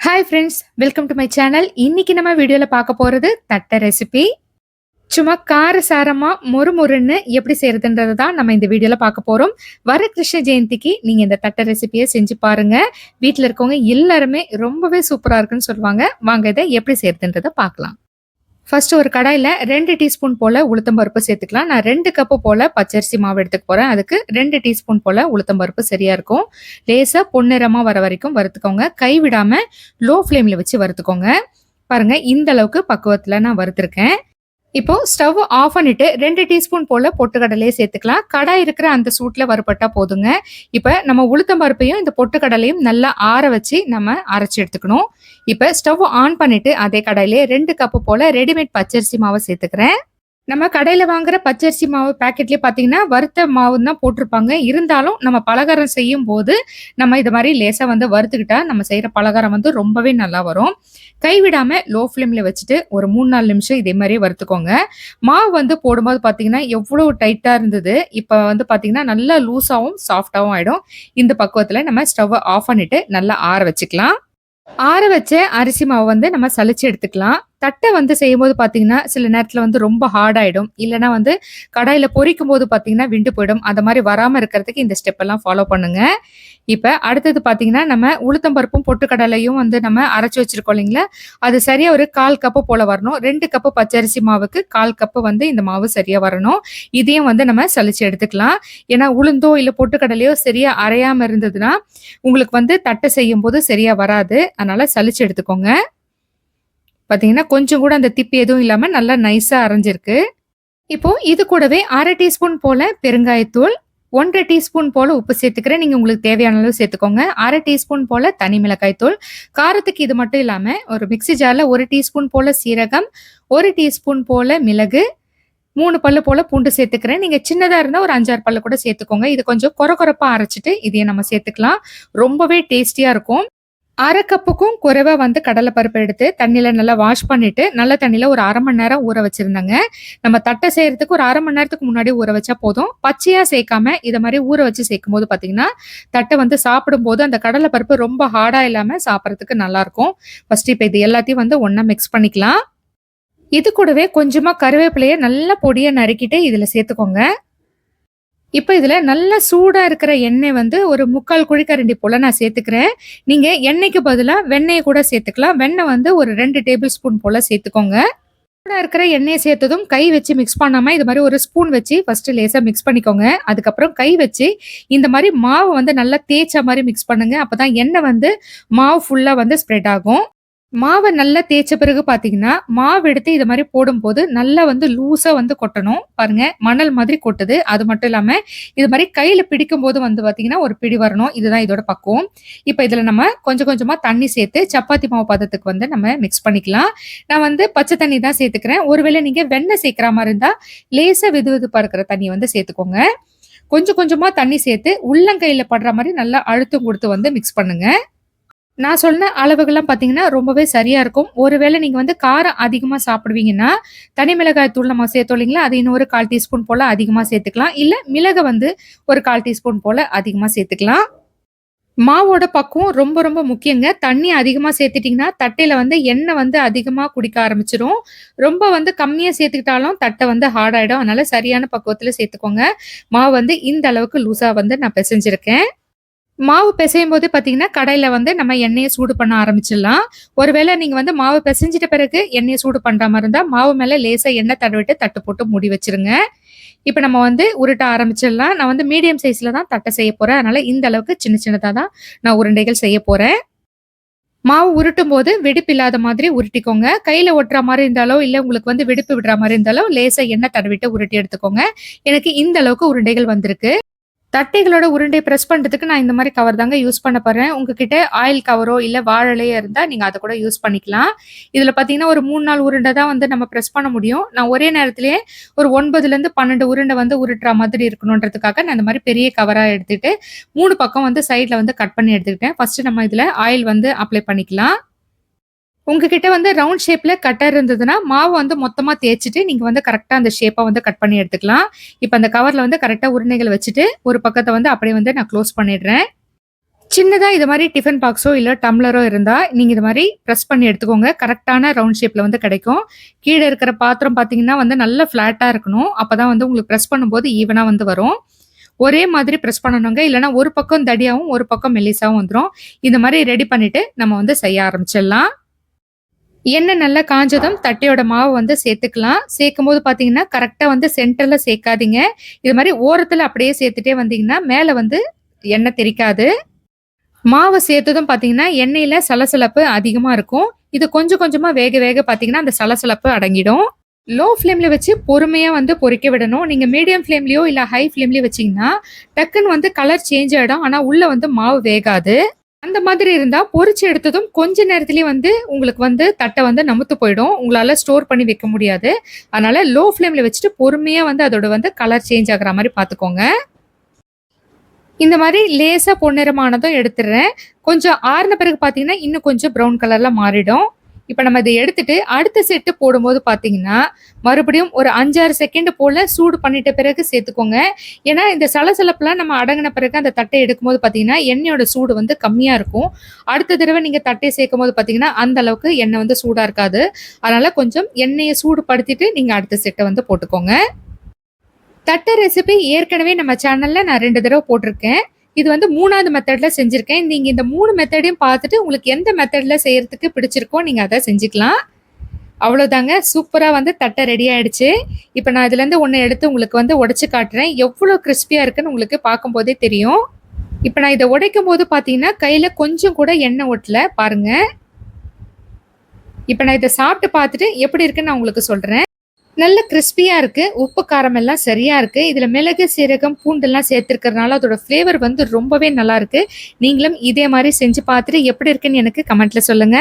Hi friends, welcome to my channel. இன்னைக்கு நம்ம வீடியோல பார்க்க போறது தட்டை ரெசிபி. சும்மா காரசாரமா மொறுமொறுன்னு எப்படி செய்யறதுன்றத தான் நம்ம இந்த வீடியோல பார்க்க போறோம். வர கிருஷ்ண ஜெயந்திக்கு நீங்க இந்த தட்டை ரெசிபியை செஞ்சு பாருங்க. வீட்ல இருக்கவங்க எல்லாருமே ரொம்பவே சூப்பரா இருக்குன்னு சொல்லுவாங்க. வாங்க இதை எப்படி செய்யறதுன்றத பார்க்கலாம். ஃபர்ஸ்ட் ஒரு கடாயில 2 டீஸ்பூன் போல உளுத்தம் பருப்பு சேர்த்துக்கலாம். நான் 2 கப்பு போல பச்சரிசி மாவு எடுத்துக்க போறேன். அதுக்கு 2 டீஸ்பூன் போல உளுத்தம் பருப்பு சரியா இருக்கும். லேசா பொன்னிறமா வர வரைக்கும் வறுத்துக்கோங்க. கைவிடாம லோ ஃப்ளேம்ல வச்சு வறுத்துக்கோங்க. பாருங்க, இந்த அளவுக்கு பக்குவத்துல நான் வறுத்திருக்கேன். இப்போ ஸ்டவ் ஆஃப் பண்ணிட்டு 2 டீஸ்பூன் போல பொட்டுக்கடலையை சேர்த்துக்கலாம். கடாய் இருக்கிற அந்த சூட்ல வறுபட்டா போதுங்க. இப்ப நம்ம உளுத்தம் பருப்பையும் இந்த பொட்டுக்கடலையும் நல்லா ஆற வச்சு நம்ம அரைச்சு எடுத்துக்கணும். இப்ப ஸ்டவ் ஆன் பண்ணிட்டு அதே கடாயிலே 2 கப்பு போல ரெடிமேட் பச்சரிசி மாவை சேர்த்துக்கிறேன். நம்ம கடையில வாங்குற பச்சரிசி மாவு பாக்கெட்லயே பாத்தீங்கன்னா வறுத்த மாவுன்னு தான் போட்டிருப்பாங்க. இருந்தாலும் நம்ம பலகாரம் செய்யும் போது நம்ம இது மாதிரி லேசா வந்து வறுத்துக்கிட்டா நம்ம செய்யற பலகாரம் வந்து ரொம்பவே நல்லா வரும். கைவிடாம லோ ஃப்ளேம்ல வச்சுட்டு ஒரு 3-4 நிமிஷம் இதே மாதிரி வறுத்துக்கோங்க. மாவு வந்து போடும்போது பாத்தீங்கன்னா எவ்வளவு டைட்டா இருந்தது, இப்ப வந்து பாத்தீங்கன்னா நல்லா லூஸாவும் சாஃப்டாவும் ஆயிடும். இந்த பக்குவத்துல நம்ம ஸ்டவ் ஆஃப் பண்ணிட்டு நல்லா ஆற வச்சுக்கலாம். ஆற வச்ச அரிசி மாவு வந்து நம்ம சலிச்சு எடுத்துக்கலாம். தட்டை வந்து செய்யும்போது பார்த்தீங்கன்னா, சில நேரத்தில வந்து ரொம்ப ஹார்ட் ஆயிடும். இல்லன்னா வந்து கடாயில பொரிக்கும்போது பார்த்தீங்கன்னா, விண்டு போயிடும். அந்த மாரி வராம இருக்கிறதுக்கு இந்த ஸ்டெப் எல்லாம் ஃபாலோ பண்ணுங்க. இப்ப அடுத்தது பார்த்தீங்கன்னா, நம்ம உளுத்தம் பருப்பும், பொட்டுக்கடலையும் வந்து நம்ம அரைச்சு வச்சிருக்கோம் இல்லைங்களா? அது சரியா ஒரு 1/4 கப்பு போல வரணும். 2 கப்பு பச்சரிசி மாவுக்கு 1/4 கப்பு வந்து இந்த மாவு சரியா வரணும். இதையும் வந்து நம்ம சலிச்சு எடுத்துக்கலாம். ஏன்னா உளுந்தோ இல்ல பொட்டுக்கடலையோ சரியா அரையாம இருந்ததுன்னா, உங்களுக்கு வந்து தட்டை செய்யும்போது சரியா வராது. அதனால சலிச்சு எடுத்துக்கோங்க. பார்த்தீங்கன்னா, கொஞ்சம் கூட அந்த திப்பி எதுவும் இல்லாம நல்லா நைஸா அரைஞ்சிருக்கு. இப்போ இது கூடவே 1/2 டீஸ்பூன் போல பெருங்காயத்தூள், 1 1/2 டீஸ்பூன் போல உப்பு சேர்த்துக்கிறேன். நீங்க உங்களுக்கு தேவையான அளவு சேர்த்துக்கோங்க. 1/2 டீஸ்பூன் போல தனி மிளகாய் தூள். காரத்துக்கு இது மட்டும் இல்லாம ஒரு மிக்ஸி ஜார்ல 1 டீஸ்பூன் போல சீரகம், 1 டீஸ்பூன் போல மிளகு, 3 பல்லு போல பூண்டு சேர்த்துக்கிறேன். நீங்க சின்னதா இருந்தா ஒரு 5, 6 பல்லு கூட சேர்த்துக்கோங்க. இது கொஞ்சம் கொரகொரப்பா அரைச்சுட்டு இதையும் நம்ம சேர்த்துக்கலாம். ரொம்பவே டேஸ்டியா இருக்கும். 1/2 கப்புக்கும் குறைவா வந்து கடலை பருப்பு எடுத்து தண்ணியில நல்லா வாஷ் பண்ணிட்டு, நல்ல தண்ணியில ஒரு 1/2 மணி நேரம் ஊற வச்சிருந்தேங்க. நம்ம தட்டை செய்யறதுக்கு ஒரு 1/2 மணி நேரத்துக்கு முன்னாடி ஊற வச்சா போதும். பச்சையா சேர்க்காம இத மாரி ஊற வச்சு சேர்க்கும்போது பார்த்தீங்கன்னா, தட்டை வந்து சாப்பிடும்போது அந்த கடலை பருப்பு ரொம்ப ஹார்டா இல்லாம சாப்பிடறதுக்கு நல்லாருக்கும். ஃபர்ஸ்ட் இப்ப இது எல்லாத்தையும் வந்து ஒண்ணா மிக்ஸ் பண்ணிக்கலாம். இது கூடவே கொஞ்சமா கருவேப்பிலைய நல்லா பொடியா நறுக்கிட்டு இதுல சேர்த்துக்கோங்க. இப்ப இதுல நல்லா சூடா இருக்கிற எண்ணெய் வந்து ஒரு 3/4 குழிக்கரண்டி போல நான் சேர்த்துக்கிறேன். நீங்க எண்ணெய்க்கு பதிலா வெண்ணெய கூட சேர்த்துக்கலாம். வெண்ணெய் வந்து ஒரு 2 டேபிள் ஸ்பூன் போல சேர்த்துக்கோங்க. சூடா இருக்கிற எண்ணெய சேர்த்ததும் கை வச்சு மிக்ஸ் பண்ணாம இது மாரி ஒரு ஸ்பூன் வச்சு ஃபர்ஸ்ட் லேசா மிக்ஸ் பண்ணிக்கோங்க. அதுக்கப்புறம் கை வச்சு இந்த மாரி மாவு வந்து நல்லா தேய்ச்ச மாரி மிக்ஸ் பண்ணுங்க. அப்பதான் எண்ணெய் வந்து மாவு ஃபுல்லா வந்து ஸ்ப்ரெட் ஆகும். மாவ நல்லா தேய்ச்ச பிறகு பார்த்தீங்கன்னா, மாவு எடுத்து இது மாரி போடும்போது நல்லா வந்து லூஸா வந்து கொட்டணும். பாருங்க, மணல் மாதிரி கொட்டுது. அது மட்டும் இல்லாம, இது மாரி கையில பிடிக்கும்போது வந்து பார்த்தீங்கன்னா, ஒரு பிடி வரணும். இதுதான் இதோட பக்குவம். இப்ப இதுல நம்ம கொஞ்சம் கொஞ்சமா தண்ணி சேர்த்து சப்பாத்தி மாவு பதத்துக்கு வந்து நம்ம மிக்ஸ் பண்ணிக்கலாம். நான் வந்து பச்சை தண்ணி தான் சேர்த்துக்கிறேன். ஒருவேளை நீங்க வெண்ணெய் சேர்க்கிற மாரி இருந்தா, லேசா வெதுவெதுப்பா இருக்கிற தண்ணிய வந்து சேர்த்துக்கோங்க. கொஞ்சம் கொஞ்சமா தண்ணி சேர்த்து உள்ளங்கையில படுற மாரி நல்லா அழுத்தம் குடுத்து வந்து மிக்ஸ் பண்ணுங்க. நான் சொன்ன அளவுகள்லாம் பார்த்தீங்கன்னா, ரொம்பவே சரியா இருக்கும். ஒருவேளை நீங்க வந்து காரம் அதிகமா சாப்பிடுவீங்கன்னா, தனி மிளகாய் தூள் நம்ம சேர்த்தோம் இல்லைங்களா? அது இன்னும் ஒரு 1/4 டீஸ்பூன் போல அதிகமா சேர்த்துக்கலாம். இல்ல மிளக வந்து ஒரு 1/4 டீஸ்பூன் போல அதிகமா சேர்த்துக்கலாம். மாவோட பக்குவம் ரொம்ப ரொம்ப முக்கியங்க. தண்ணி அதிகமா சேர்த்துட்டீங்கன்னா, தட்டையில வந்து எண்ணெய் வந்து அதிகமா குடிக்க ஆரம்பிச்சுரும். ரொம்ப வந்து கம்மியா சேர்த்துக்கிட்டாலும் தட்டை வந்து ஹார்ட் ஆயிடும். அதனால சரியான பக்குவத்துல சேர்த்துக்கோங்க. மாவு வந்து இந்த அளவுக்கு லூஸா வந்து நான் பெசஞ்சிருக்கேன். மாவு பெசையும்போது பார்த்தீங்கன்னா, கடாயில வந்து நம்ம எண்ணெய சூடு பண்ண ஆரம்பிச்சிடலாம். ஒருவேளை நீங்க வந்து மாவு பெசஞ்சிட்ட பிறகு எண்ணெய சூடு பண்ற மாரி இருந்தா, மாவு மேல லேசா எண்ணெய் தடவிட்டு தட்டு போட்டு மூடி வச்சுருங்க. இப்ப நம்ம வந்து உருட்ட ஆரம்பிச்சிடலாம். நான் வந்து மீடியம் சைஸ்ல தான் தட்டை செய்ய போறேன். அதனால இந்த அளவுக்கு சின்ன சின்னதா தான் நான் உருண்டைகள் செய்ய போறேன். மாவு உருட்டும்போது வெடிப்பு இல்லாத மாதிரி உருட்டிக்கோங்க. கையில ஒட்டுற மாரி இருந்தாலோ, இல்ல உங்களுக்கு வந்து வெடிப்பு விடுற மாரி இருந்தாலோ, லேசா எண்ணெய் தடவிட்டு உருட்டி எடுத்துக்கோங்க. எனக்கு இந்த அளவுக்கு உருண்டைகள் வந்திருக்கு. தட்டைகளோட உருண்டை பிரஸ் பண்றதுக்கு நான் இந்த மாரி கவர் தாங்க யூஸ் பண்ண போறேன். உங்ககிட்ட ஆயில் கவரோ, இல்ல வாழ இலையோ இருந்தா நீங்க அத கூட யூஸ் பண்ணிக்கலாம். இதுல பார்த்தீங்கன்னா, ஒரு 3, 4 உருண்டை தான் வந்து நம்ம பிரஸ் பண்ண முடியும். நான் ஒரே நேரத்திலேயே ஒரு 9லேருந்து 12 உருண்டை வந்து உருட்டுற மாதிரி இருக்கணுன்றதுக்காக நான் இந்த மாரி பெரிய கவரா எடுத்துட்டு, 3 பக்கம் வந்து சைட்ல வந்து கட் பண்ணி எடுத்துக்கிட்டேன். ஃபர்ஸ்ட் நம்ம இதுல ஆயில் வந்து அப்ளை பண்ணிக்கலாம். உங்ககிட்ட வந்து ரவுண்ட் ஷேப்ல கட்டர் இருந்ததுன்னா, மாவு வந்து மொத்தமா தேய்ச்சுட்டு, நீங்க வந்து கரெக்ட்டா அந்த ஷேப்பா வந்து கட் பண்ணி எடுத்துக்கலாம். இப்ப அந்த கவர்ல வந்து கரெக்ட்டா உருண்டைகள் வச்சுட்டு, ஒரு பக்கத்த வந்து அப்படியே வந்து நான் க்ளோஸ் பண்ணிடுறேன். சின்னதா இது மாரி டிஃபன் பாக்ஸோ, இல்ல டம்ளரோ இருந்தா, நீங்க இது மாரி பிரஸ் பண்ணி எடுத்துக்கோங்க. கரெக்ட்டான ரவுண்ட் ஷேப்ல வந்து கிடைக்கும். கீழ இருக்கிற பாத்திரம் பார்த்தீங்கன்னா வந்து நல்லா ஃப்ளாட்டா இருக்கணும். அப்பதான் வந்து உங்களுக்கு பிரஸ் பண்ணும்போது ஈவனா வந்து வரும். ஒரே மாதிரி பிரஸ் பண்ணணுங்க. இல்லன்னா ஒரு பக்கம் தடியாவும், ஒரு பக்கம் மெல்லிசாவும் வந்துரும். இந்த மாரி ரெடி பண்ணிட்டு நம்ம வந்து செய்ய ஆரம்பிச்சிடலாம். எண்ணெய் நல்லா காஞ்சதும் தட்டையோட மாவு வந்து சேர்த்துக்கலாம். சேர்க்கும்போது பார்த்தீங்கன்னா, கரெக்ட்டா வந்து சென்டர்ல சேர்க்காதீங்க. இது மாரி ஓரத்துல அப்படியே சேர்த்துட்டே வந்தீங்கன்னா, மேல வந்து எண்ணெய் தெறிக்காது. மாவு சேர்த்ததும் பார்த்தீங்கன்னா, எண்ணெயில சலசலப்பு அதிகமா இருக்கும். இது கொஞ்சம் கொஞ்சமா வேக வேக பார்த்தீங்கன்னா, அந்த சலசலப்பு அடங்கிடும். லோ ஃப்ளேம்ல வச்சு பொறுமையா வந்து பொரிக்க விடணும். நீங்க மீடியம் ஃப்ளேம்லயோ இல்ல ஹை ஃப்ளேம்லயோ வச்சீங்கன்னா, டக்குன்னு வந்து கலர் சேஞ்ச் ஆயிடும். ஆனா உள்ள வந்து மாவு வேகாது. அந்த மாதிரி இருந்தா பொரிச்சு எடுத்ததும் கொஞ்ச நேரத்திலேயே வந்து உங்களுக்கு வந்து தட்ட வந்து நமுத்து போயிடும். உங்களால ஸ்டோர் பண்ணி வைக்க முடியாது. அதனால லோ ஃப்ளேம்ல வச்சுட்டு பொறுமையா வந்து அதோட வந்து கலர் சேஞ்ச் ஆகுற மாரி பார்த்துக்கோங்க. இந்த மாரி லேசா பொன்னிறமானதும் எடுத்துடுறேன். கொஞ்சம் ஆறுன பிறகு பார்த்தீங்கன்னா, இன்னும் கொஞ்சம் ப்ரவுன் கலர்ல மாறிடும். இப்ப நம்ம இத எடுத்துட்டு அடுத்த செட்டு போடும்போது பார்த்தீங்கன்னா, மறுபடியும் ஒரு 5, 6 செகண்ட் போல சூடு பண்ணிட்ட பிறகு சேர்த்துக்கோங்க. ஏன்னா, இந்த சலசலப்புலாம் நம்ம அடங்குன பிறகு அந்த தட்டை எடுக்கும்போது பார்த்தீங்கன்னா, எண்ணெயோட சூடு வந்து கம்மியா இருக்கும். அடுத்த தடவ நீங்க தட்டை சேர்க்கும்போது பார்த்தீங்கன்னா, அந்த அளவுக்கு எண்ணெய் வந்து சூடா இருக்காது. அதனால கொஞ்சம் எண்ணெய சூடுபடுத்திட்டு நீங்க அடுத்த செட்ட வந்து போட்டுக்கோங்க. தட்டை ரெசிபி ஏற்கனவே நம்ம சேனல்ல நான் 2 தடவ போட்டிருக்கேன். இது வந்து 3வது மெத்தட்ல செஞ்சிருக்கேன். நீங்க இந்த 3 மெத்தடையும் பார்த்துட்டு உங்களுக்கு எந்த மெத்தட்ல செய்றதுக்கு பிடிச்சிருக்கோ நீங்க அத செஞ்சுக்கலாம். அவ்வளோதாங்க. சூப்பரா வந்து தட்டை ரெடி ஆயிடுச்சு. இப்ப நான் இதுலேருந்து ஒண்ணு எடுத்து உங்களுக்கு வந்து உடைச்சு காட்டுறேன். எவ்வளோ கிரிஸ்பியா இருக்குன்னு உங்களுக்கு பார்க்கும்போதே தெரியும். இப்ப நான் இத உடைக்கும்போது பார்த்தீங்கன்னா, கையில கொஞ்சம் கூட எண்ணெய் ஒட்டல பாருங்க. இப்ப நான் இத சாப்பிட்டு பார்த்துட்டு எப்படி இருக்குன்னு நான் உங்களுக்கு சொல்றேன். நல்ல கிரிஸ்பியா இருக்கு. உப்பு, காரம் எல்லாம் சரியா இருக்கு. இதுல மிளகு, சீரகம், பூண்டெல்லாம் சேர்த்திருக்கிறதுனால அதோட ஃப்ளேவர் வந்து ரொம்பவே நல்லா இருக்கு. நீங்களும் இதே மாரி செஞ்சு பார்த்துட்டு எப்படி இருக்குன்னு எனக்கு கமெண்ட்ல சொல்லுங்க.